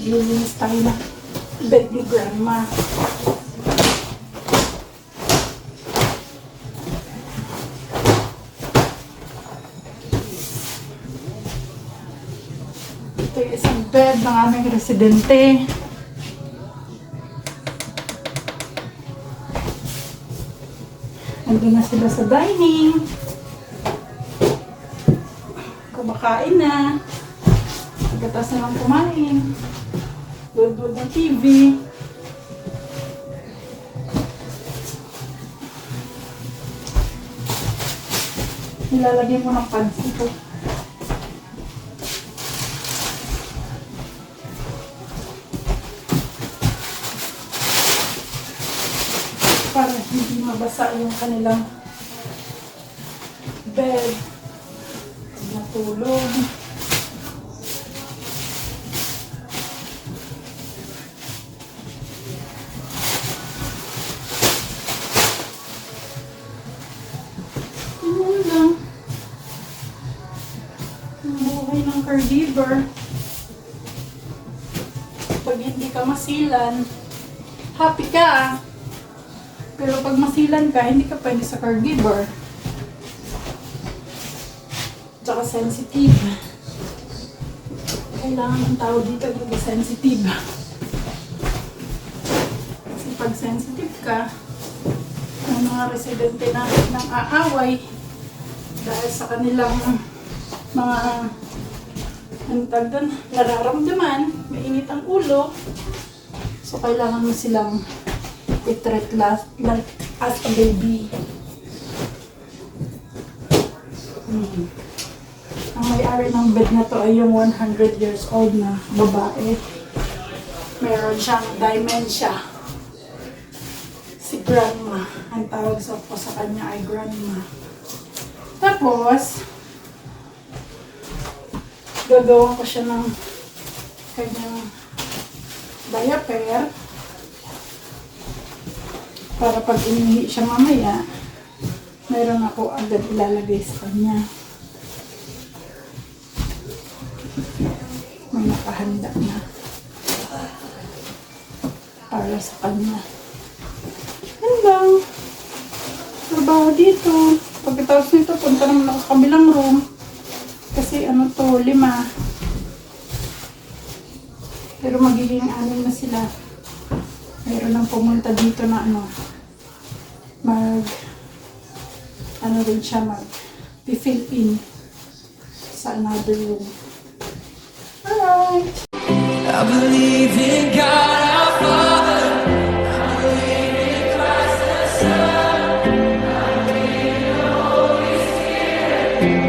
maglilinis tayo ng bed ni Grandma. Ito yung isang bed ng aming residente. Nandun na sila sa dining. Kumakain na. Pagkatas na lang kumain. Doon ng TV. Nilalagyan ko ng pads ito. Para hindi mabasa yung kanilang bed. Natulog. Yun lang. Ang buhay ng caregiver. Pag hindi ka masilan, happy ka. Pero pag masilan ka, hindi ka pwede sa caregiver. Tsaka sensitive. Kailangan ng tao dito yung sensitive. Kasi pag sensitive ka, ang mga residente natin ng aaway dahil sa kanilang mga nararamdaman, mainit ang ulo. So kailangan mo silang i-treat like as a baby. Ang may-ari ng bed na to ay yung 100 years old na babae. Meron siyang dementia. Si Grandma. Ang tawag po sa kanya ay Grandma. Tapos, gagawa ko siya ng kanyang diaper para pag inihi siya mamaya, meron ako agad ilalagay sa kanya. May nakahanda na para sa kanya. Yan lang. Trabaho dito. Pagkatapos nito, punta naman ako sa kabilang room. Kasi ano to, 5. Pero magiging 6 na sila. Mayroon lang pumunta dito na rin siya fill in sa another room. Alright. I believe in God our Father. I believe in Christ the Son. I believe in the Holy Spirit.